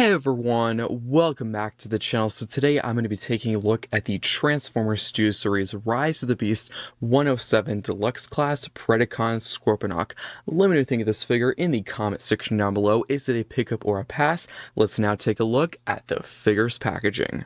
Hey everyone, welcome back to the channel. So today I'm going to be taking a look at the Transformers Studio Series Rise of the Beast 107 Deluxe Class Predacon Scorponok. Let me know what you think of this figure in the comment section down below. Is it a pickup or a pass? Let's now take a look at the figure's packaging.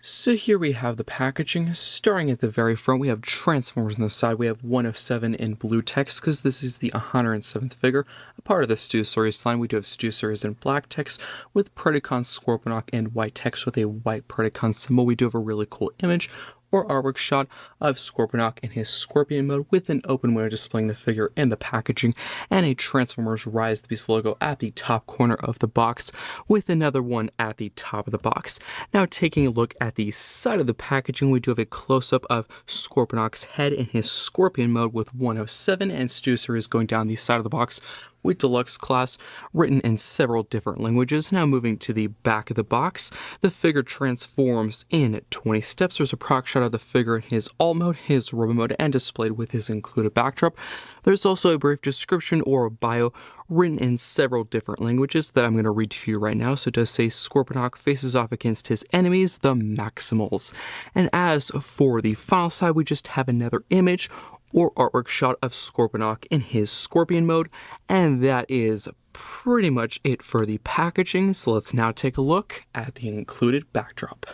So here we have the packaging. Starting at the very front, we have Transformers on the side. We have 107 in blue text because this is the 107th figure. A part of the Studio Series line, we do have Studio Series in black text with Predacon Scorponok and white text with a white Predacon symbol. We do have a really cool image or artwork shot of Scorponok in his Scorpion mode with an open window displaying the figure in the packaging and a Transformers Rise of the Beast logo at the top corner of the box with another one at the top of the box. Now taking a look at the side of the packaging, we do have a close-up of Scorponok's head in his Scorpion mode with 107 and Studio Series going down the side of the box with Deluxe Class written in several different languages. Now moving to the back of the box, the figure transforms in 20 steps. There's a proc shot of the figure in his alt mode, his robot mode, and displayed with his included backdrop. There's also a brief description or a bio written in several different languages that I'm going to read to you right now. So it does say Scorponok faces off against his enemies, the Maximals. And as for the final side, we just have another image or artwork shot of Scorponok in his Scorpion mode, and that is pretty much it for the packaging. So let's now take a look at the included backdrop.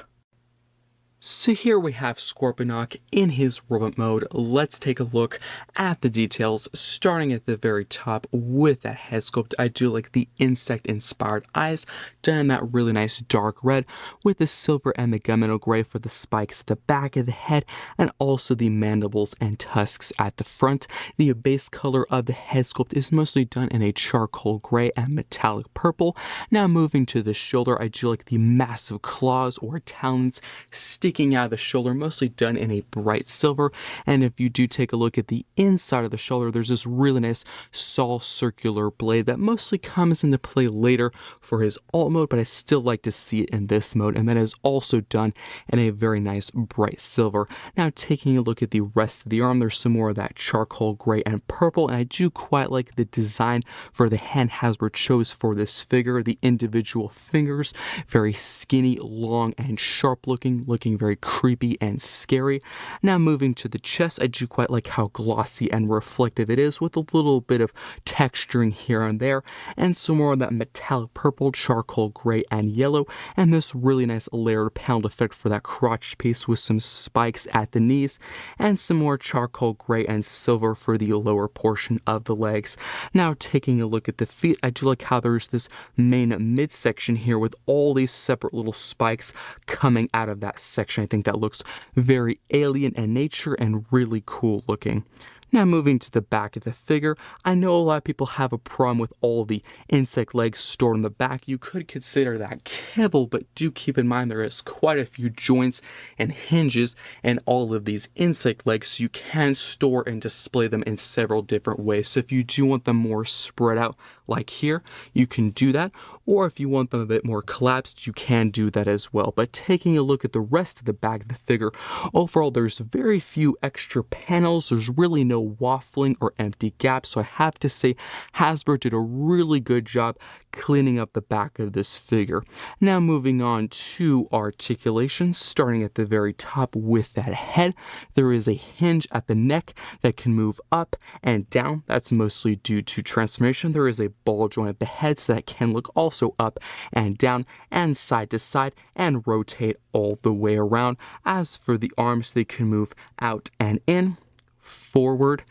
So here we have Scorponok in his robot mode. Let's take a look at the details, starting at the very top with that head sculpt. I do like the insect-inspired eyes, done in that really nice dark red with the silver and the gunmetal gray for the spikes at the back of the head, and also the mandibles and tusks at the front. The base color of the head sculpt is mostly done in a charcoal gray and metallic purple. Now moving to the shoulder, I do like the massive claws or talons sticking out of the shoulder, mostly done in a bright silver. And if you do take a look at the inside of the shoulder, there's this really nice saw circular blade that mostly comes into play later for his alt mode, but I still like to see it in this mode, and that is also done in a very nice bright silver. Now taking a look at the rest of the arm, there's some more of that charcoal gray and purple, and I do quite like the design for the hand Hasbro chose for this figure. The individual fingers, very skinny, long, and sharp looking very creepy and scary. Now moving to the chest, I do quite like how glossy and reflective it is with a little bit of texturing here and there, and some more of that metallic purple, charcoal gray, and yellow, and this really nice layered panel effect for that crotch piece with some spikes at the knees, and some more charcoal gray and silver for the lower portion of the legs. Now taking a look at the feet, I do like how there's this main midsection here with all these separate little spikes coming out of that section. I think that looks very alien in nature and really cool looking. Now moving to the back of the figure, I know a lot of people have a problem with all the insect legs stored in the back. You could consider that kibble, but do keep in mind there is quite a few joints and hinges in all of these insect legs, so you can store and display them in several different ways. So if you do want them more spread out like here, you can do that, or if you want them a bit more collapsed, you can do that as well. But taking a look at the rest of the back of the figure, overall there's very few extra panels. There's really no waffling or empty gaps, so I have to say Hasbro did a really good job cleaning up the back of this figure. Now moving on to articulation, starting at the very top with that head, there is a hinge at the neck that can move up and down. That's mostly due to transformation. There is a ball joint at the head so that can look also up and down and side to side and rotate all the way around. As for the arms, they can move out and in, forward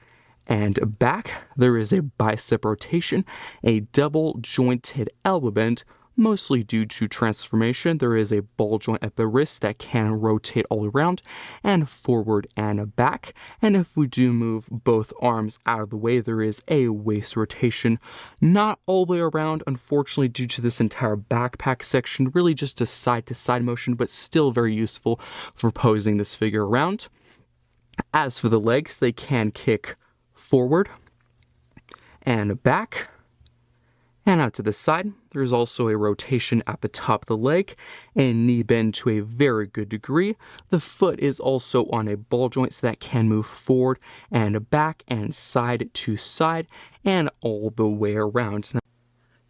and back. There is a bicep rotation, a double jointed elbow bend, mostly due to transformation. There is a ball joint at the wrist that can rotate all around and forward and back. And if we do move both arms out of the way, there is a waist rotation, not all the way around, unfortunately, due to this entire backpack section, really just a side to side motion, but still very useful for posing this figure around. As for the legs, they can kick forward and back and out to the side. There's also a rotation at the top of the leg, and knee bend to a very good degree. The foot is also on a ball joint, so that can move forward and back and side to side and all the way around.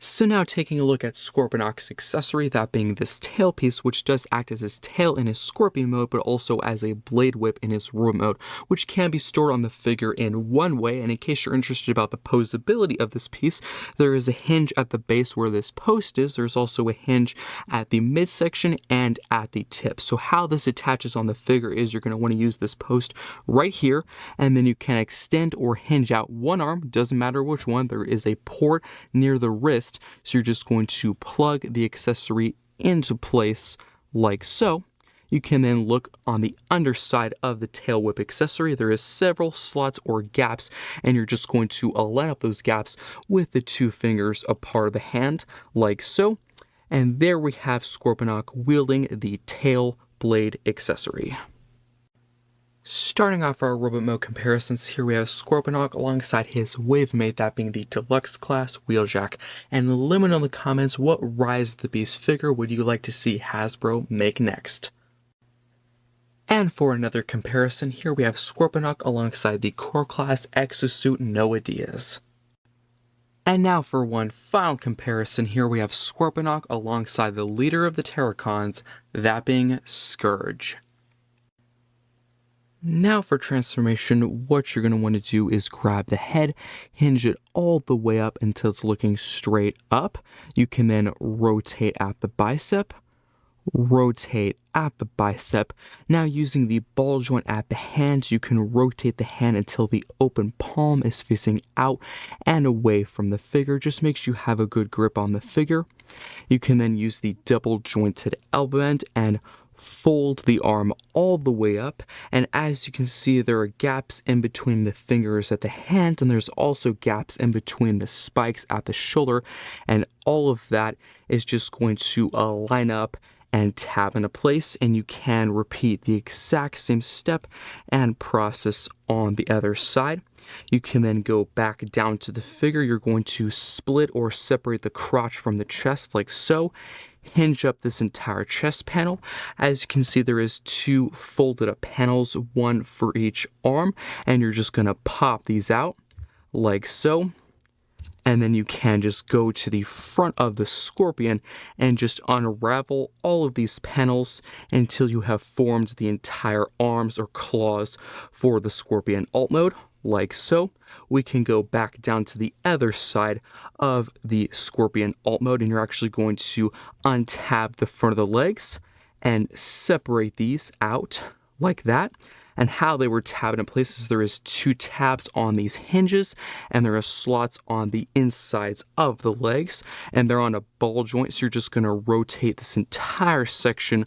So now taking a look at Scorponok's accessory, that being this tail piece, which does act as his tail in his Scorpion mode, but also as a blade whip in his Robot mode, which can be stored on the figure in one way. And in case you're interested about the posability of this piece, there is a hinge at the base where this post is. There's also a hinge at the midsection and at the tip. So how this attaches on the figure is you're going to want to use this post right here, and then you can extend or hinge out one arm, doesn't matter which one. There is a port near the wrist, so you're just going to plug the accessory into place like so. You can then look on the underside of the tail whip accessory. There is several slots or gaps, and you're just going to line up those gaps with the two fingers apart of the hand like so. And there we have Scorponok wielding the tail blade accessory. Starting off our robot mode comparisons, here we have Scorponok alongside his wavemate, that being the Deluxe class Wheeljack. And let me know in the comments what Rise of the Beast figure would you like to see Hasbro make next. And for another comparison, here we have Scorponok alongside the Core Class Exosuit Noah Diaz. And now for one final comparison, here we have Scorponok alongside the leader of the Predacons, that being Scourge. Now for transformation, what you're going to want to do is grab the head, hinge it all the way up until it's looking straight up. You can then rotate at the bicep, rotate at the bicep. Now using the ball joint at the hand, you can rotate the hand until the open palm is facing out and away from the figure. Just makes sure you have a good grip on the figure. You can then use the double jointed elbow bend and fold the arm all the way up, and as you can see, there are gaps in between the fingers at the hand, and there's also gaps in between the spikes at the shoulder, and all of that is just going to line up and tab into place, and you can repeat the exact same step and process on the other side. You can then go back down to the figure. You're going to split or separate the crotch from the chest like so. Hinge up this entire chest panel. As you can see, there is two folded up panels, one for each arm, and you're just going to pop these out like so. And then you can just go to the front of the Scorpion and just unravel all of these panels until you have formed the entire arms or claws for the Scorpion alt mode, like so. We can go back down to the other side of the Scorpion alt mode, and you're actually going to untab the front of the legs and separate these out like that. And how they were tabbed in place is there is two tabs on these hinges, and there are slots on the insides of the legs, and they're on a ball joint, so you're just going to rotate this entire section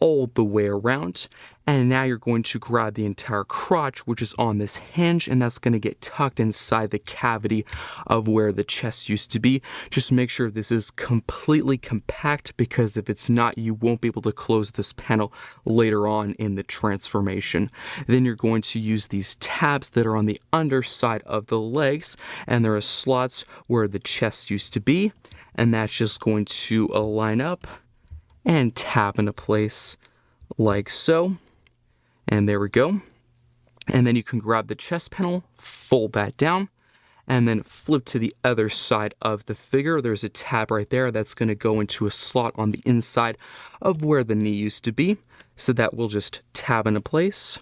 all the way around. And now you're going to grab the entire crotch, which is on this hinge, and that's going to get tucked inside the cavity of where the chest used to be. Just make sure this is completely compact, because if it's not, you won't be able to close this panel later on in the transformation. Then you're going to use these tabs that are on the underside of the legs, and there are slots where the chest used to be, and that's just going to line up and tab into place like so. And there we go. And then you can grab the chest panel, fold that down, and then flip to the other side of the figure. There's a tab right there that's going to go into a slot on the inside of where the knee used to be. So that will just tab into place,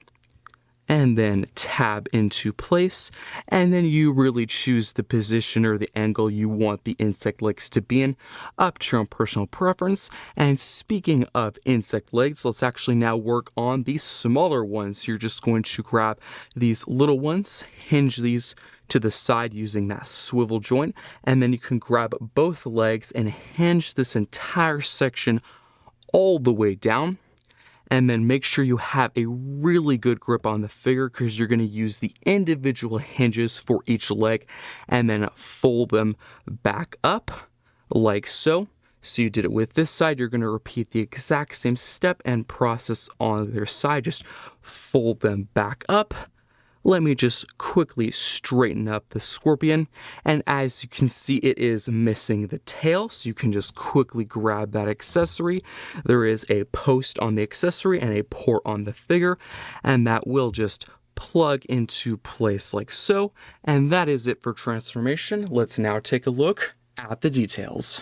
and then tab into place, and then you really choose the position or the angle you want the insect legs to be in, up to your own personal preference. And speaking of insect legs, let's actually now work on these smaller ones. You're just going to grab these little ones, hinge these to the side using that swivel joint, and then you can grab both legs and hinge this entire section all the way down. And then make sure you have a really good grip on the figure, because you're going to use the individual hinges for each leg and then fold them back up like so. So you did it with this side. You're going to repeat the exact same step and process on their side. Just fold them back up. Let me just quickly straighten up the Scorpion, and as you can see, it is missing the tail, so you can just quickly grab that accessory. There is a post on the accessory and a port on the figure, and that will just plug into place like so. And that is it for transformation. Let's now take a look at the details.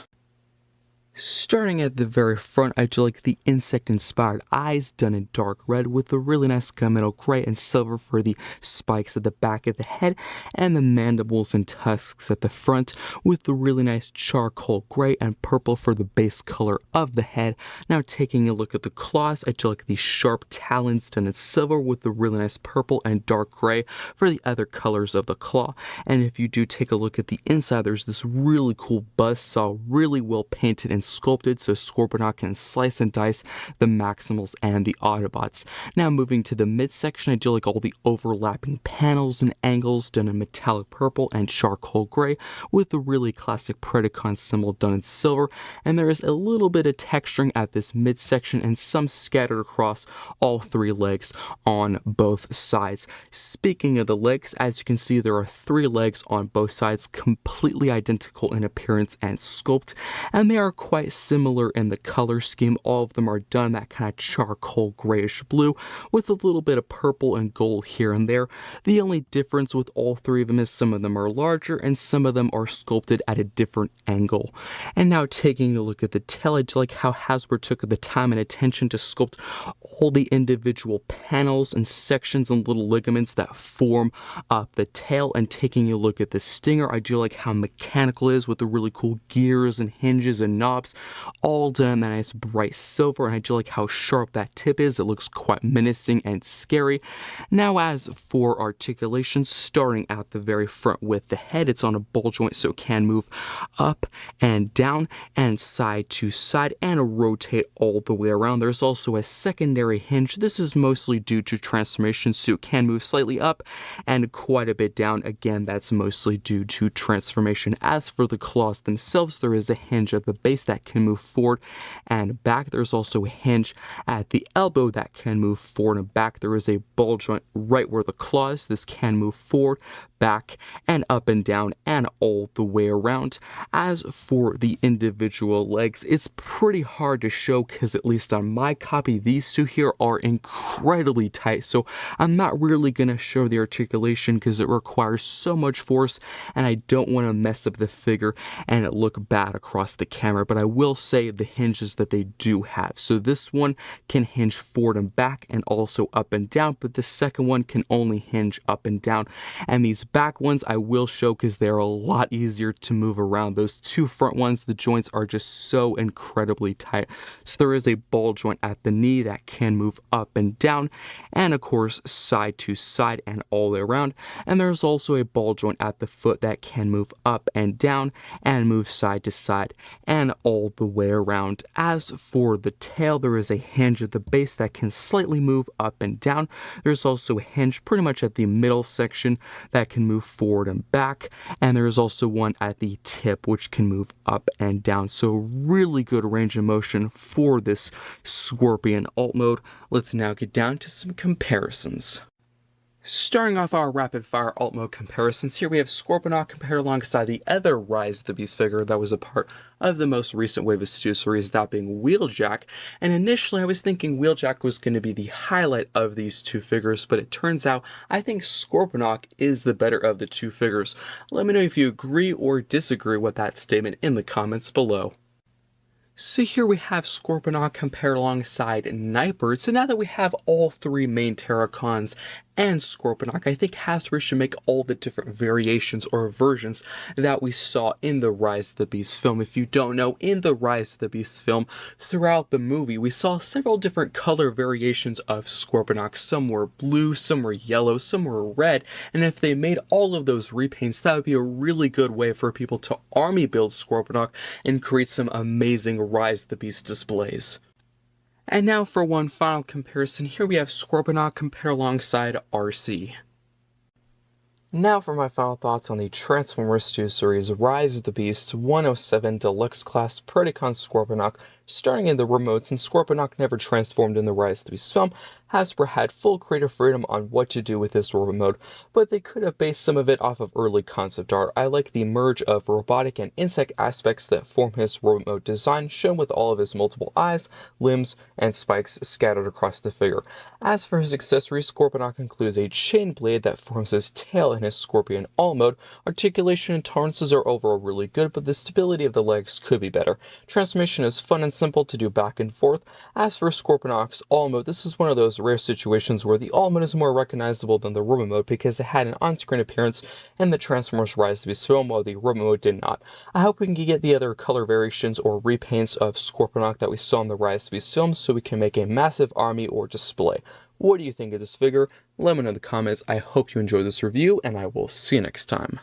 Starting at the very front, I do like the insect-inspired eyes done in dark red with a really nice gunmetal gray and silver for the spikes at the back of the head, and the mandibles and tusks at the front with the really nice charcoal gray and purple for the base color of the head. Now taking a look at the claws, I do like the sharp talons done in silver with the really nice purple and dark gray for the other colors of the claw. And if you do take a look at the inside, there's this really cool buzzsaw, really well painted and sculpted so Scorponok can slice and dice the Maximals and the Autobots. Now moving to the midsection, I do like all the overlapping panels and angles done in metallic purple and charcoal gray with the really classic Predacon symbol done in silver, and there is a little bit of texturing at this midsection and some scattered across all three legs on both sides. Speaking of the legs, as you can see, there are 3 legs on both sides, completely identical in appearance and sculpt, and they are quite similar in the color scheme. All of them are done that kind of charcoal grayish blue with a little bit of purple and gold here and there. The only difference with all 3 of them is some of them are larger and some of them are sculpted at a different angle. And now taking a look at the tail, I do like how Hasbro took the time and attention to sculpt all the individual panels and sections and little ligaments that form up the tail. And taking a look at the stinger, I do like how mechanical it is with the really cool gears and hinges and knobs, all done in that nice bright silver, and I do like how sharp that tip is. It looks quite menacing and scary. Now as for articulation, starting at the very front with the head, it's on a ball joint so it can move up and down and side to side and rotate all the way around. There's also a secondary hinge. This is mostly due to transformation, so it can move slightly up and quite a bit down. Again, that's mostly due to transformation. As for the claws themselves, there is a hinge at the base that can move forward and back. There's also a hinge at the elbow that can move forward and back. There is a ball joint right where the claw is. This can move forward, back, and up and down and all the way around. As for the individual legs, it's pretty hard to show because at least on my copy, these 2 here are incredibly tight. So I'm not really going to show the articulation because it requires so much force and I don't want to mess up the figure and it look bad across the camera. But I will say the hinges that they do have. So this one can hinge forward and back and also up and down, but the second one can only hinge up and down. And these back ones I will show because they're a lot easier to move around. Those 2 front ones, the joints are just so incredibly tight. So there is a ball joint at the knee that can move up and down, and of course side to side and all the way around. And there's also a ball joint at the foot that can move up and down and move side to side and all the way around. As for the tail, there is a hinge at the base that can slightly move up and down. There's also a hinge pretty much at the middle section that can move forward and back, and there is also one at the tip which can move up and down. So really good range of motion for this Scorpion alt mode. Let's now get down to some comparisons. Starting off our rapid fire alt mode comparisons, here we have Scorponok compared alongside the other Rise of the Beast figure that was a part of the most recent wave of Stu series, that being Wheeljack. And initially I was thinking Wheeljack was going to be the highlight of these 2 figures, but it turns out I think Scorponok is the better of the 2 figures. Let me know if you agree or disagree with that statement in the comments below. So here we have Scorponok compared alongside Nightbird. So now that we have all 3 main Terracons and Scorponok, I think Hasbro should make all the different variations or versions that we saw in the Rise of the Beast film. If you don't know, in the Rise of the Beast film, throughout the movie, we saw several different color variations of Scorponok. Some were blue, some were yellow, some were red, and if they made all of those repaints, that would be a really good way for people to army build Scorponok and create some amazing Rise of the Beast displays. And now for one final comparison, here we have Scorponok compared alongside RC. Now for my final thoughts on the Transformers 2 series Rise of the Beast 107 Deluxe Class Predacon Scorponok Starting in the remote, since Scorponok never transformed in the Rise of the Beast film, Hasbro had full creative freedom on what to do with this remote, but they could have based some of it off of early concept art. I like the merge of robotic and insect aspects that form his remote design, shown with all of his multiple eyes, limbs, and spikes scattered across the figure. As for his accessories, Scorponok includes a chain blade that forms his tail in his Scorpion All mode. Articulation and tolerances are overall really good, but the stability of the legs could be better. Transformation is fun and simple to do back and forth. As for Scorponok's All mode, this is one of those rare situations where the All mode is more recognizable than the Robo mode because it had an on-screen appearance in the Transformers Rise of the Beast film, while the Robo mode did not. I hope we can get the other color variations or repaints of Scorponok that we saw in the Rise of the Beast film so we can make a massive army or display. What do you think of this figure? Let me know in the comments. I hope you enjoyed this review, and I will see you next time.